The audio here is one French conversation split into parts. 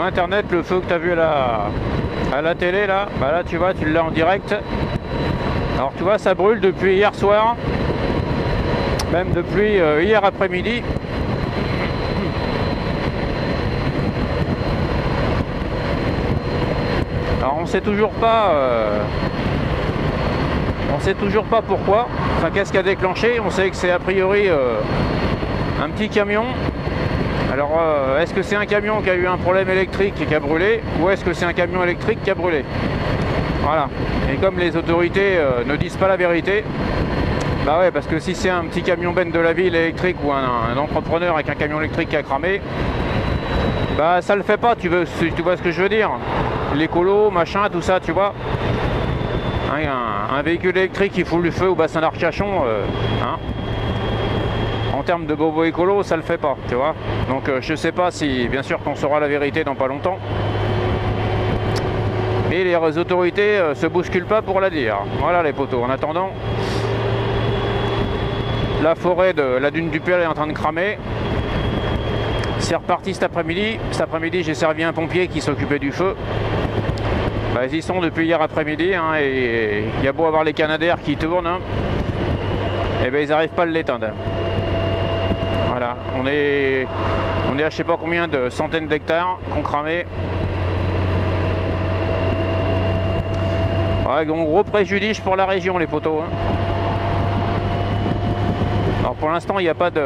internet, le feu que tu as vu à la télé là, bah là tu vois, tu l'as en direct. Alors tu vois, ça brûle depuis hier soir, même depuis hier après-midi. Alors on sait toujours pas pourquoi, enfin qu'est-ce qui a déclenché. On sait que c'est a priori un petit camion. Alors est-ce que c'est un camion qui a eu un problème électrique et qui a brûlé, ou est-ce que c'est un camion électrique qui a brûlé? Voilà. Et comme les autorités ne disent pas la vérité, bah ouais, parce que si c'est un petit camion ben de la ville électrique ou un entrepreneur avec un camion électrique qui a cramé, bah ça le fait pas, tu vois ce que je veux dire? L'écolo, machin, tout ça, tu vois. Un véhicule électrique qui fout le feu au bassin d'Arcachon, hein, en termes de bobo écolo, ça le fait pas, tu vois. Donc je sais pas si, bien sûr qu'on saura la vérité dans pas longtemps. Mais les autorités se bousculent pas pour la dire. Voilà les poteaux. En attendant, la forêt de la dune du Père est en train de cramer. C'est reparti cet après-midi. Cet après-midi, j'ai servi un pompier qui s'occupait du feu. Bah, ils y sont depuis hier après-midi, hein, et il y a beau avoir les canadaires qui tournent, hein, et ben ils n'arrivent pas à l'éteindre. Voilà, on est à je sais pas combien de centaines d'hectares qu'on cramé. Ouais, donc gros préjudice pour la région les poteaux. Hein. Alors pour l'instant il n'y a pas de,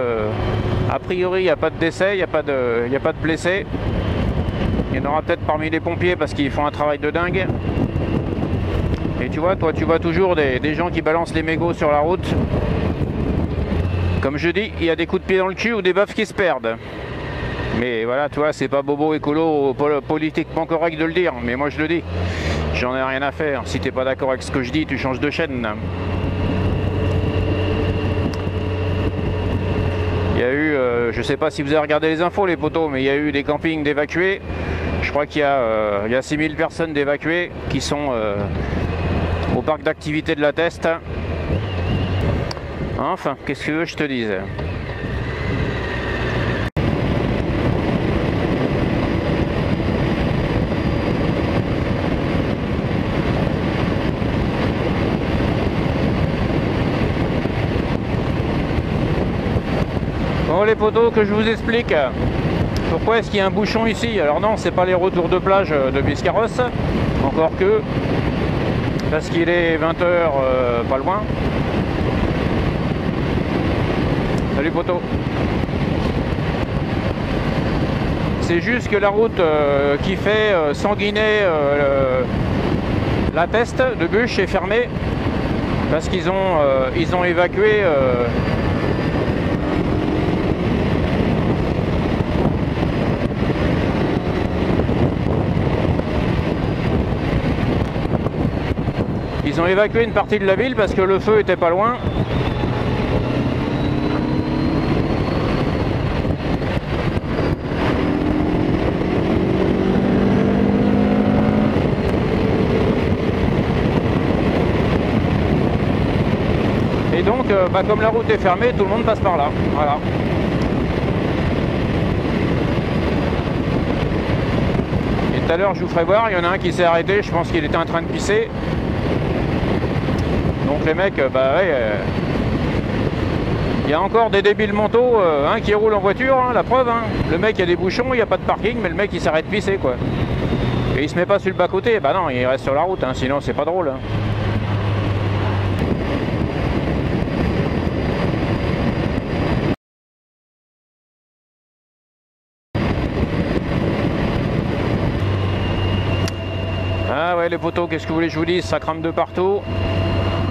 a priori il n'y a pas de décès, il n'y a pas de blessés. Il y en aura peut-être parmi les pompiers parce qu'ils font un travail de dingue. Et tu vois, toi tu vois toujours des gens qui balancent les mégots sur la route. Comme je dis, il y a des coups de pied dans le cul ou des baffes qui se perdent. Mais voilà, tu vois, c'est pas bobo écolo politiquement correct de le dire, mais moi je le dis. J'en ai rien à faire. Si t'es pas d'accord avec ce que je dis, tu changes de chaîne. Il y a eu, je sais pas si vous avez regardé les infos les poteaux, mais il y a eu des campings d'évacués. Je crois qu'il y a 6000 personnes d'évacués qui sont au parc d'activité de la Teste. Enfin, qu'est-ce que tu veux que je te dise? Bon les poteaux, que je vous explique pourquoi est-ce qu'il y a un bouchon ici. Alors non, c'est pas les retours de plage de Biscarrosse, encore que, parce qu'il est 20 h pas loin. Salut poteau. C'est juste que la route qui fait Sanguinet la Teste de Bûche est fermée parce qu'ils ont évacué une partie de la ville parce que le feu était pas loin. Et donc, comme la route est fermée, tout le monde passe par là. Voilà. Et tout à l'heure, je vous ferai voir, il y en a un qui s'est arrêté, je pense qu'il était en train de pisser. Donc les mecs, bah ouais, il y a encore des débiles mentaux qui roulent en voiture, hein, la preuve. Hein. Le mec, il y a des bouchons, il n'y a pas de parking, mais le mec, il s'arrête de pisser, quoi. Et il se met pas sur le bas-côté, bah non, il reste sur la route, hein, sinon c'est pas drôle. Hein. Ah ouais les poteaux, qu'est-ce que vous voulez que je vous dise, ça crame de partout.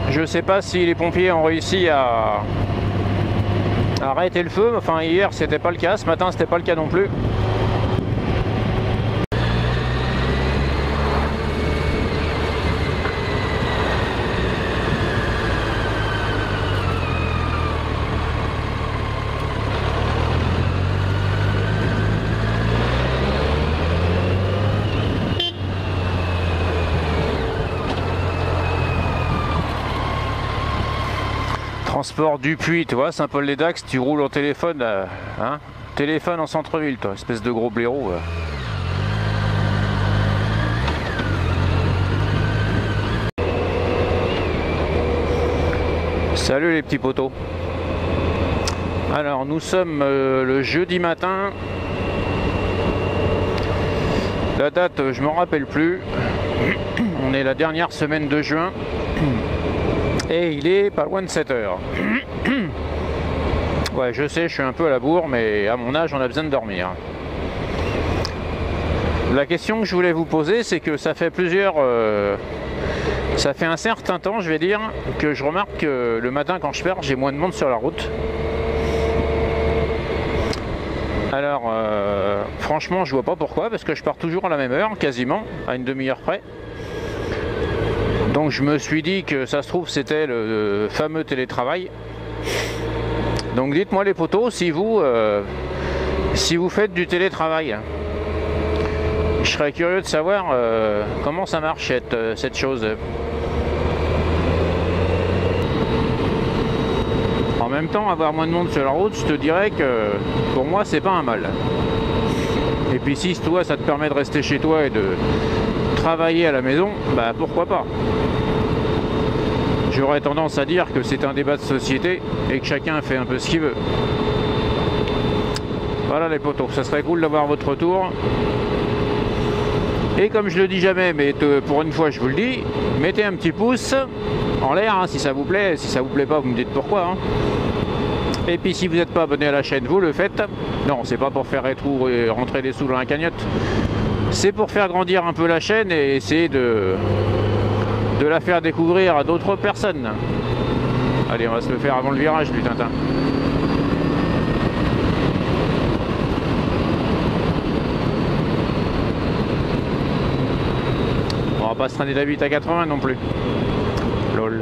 Je sais pas si les pompiers ont réussi à arrêter le feu, enfin hier c'était pas le cas, ce matin c'était pas le cas non plus. Transport Dupuis, tu vois, Saint-Paul-les-Dax, tu roules en téléphone, hein, téléphone en centre-ville, toi, espèce de gros blaireau. Salut les petits potos. Alors nous sommes le jeudi matin. La date je m'en rappelle plus. On est la dernière semaine de juin. Et il est pas loin de 7 heures. Ouais, je sais, je suis un peu à la bourre, mais à mon âge on a besoin de dormir. La question que je voulais vous poser, c'est que ça fait ça fait un certain temps, je vais dire, que je remarque que le matin quand je pars, j'ai moins de monde sur la route. Alors, franchement, je vois pas pourquoi, parce que je pars toujours à la même heure, quasiment, à une demi-heure près. Donc je me suis dit que ça se trouve, c'était le fameux télétravail. Donc dites-moi les potos, si vous faites du télétravail. Je serais curieux de savoir comment ça marche cette chose. En même temps, avoir moins de monde sur la route, je te dirais que pour moi, c'est pas un mal. Et puis si toi, ça te permet de rester chez toi et de travailler à la maison, bah pourquoi pas. J'aurais tendance à dire que c'est un débat de société et que chacun fait un peu ce qu'il veut. Voilà les potos, ça serait cool d'avoir votre retour. Et comme je le dis jamais, mais pour une fois je vous le dis, mettez un petit pouce en l'air hein, si ça vous plaît. Si ça vous plaît pas, vous me dites pourquoi. Hein. Et puis si vous n'êtes pas abonné à la chaîne, vous le faites. Non, c'est pas pour faire rentrer des sous dans la cagnotte. C'est pour faire grandir un peu la chaîne et essayer de la faire découvrir à d'autres personnes. Allez, on va se le faire avant le virage du Tintin. On va pas se traîner d'habitude à 80 non plus. Lol.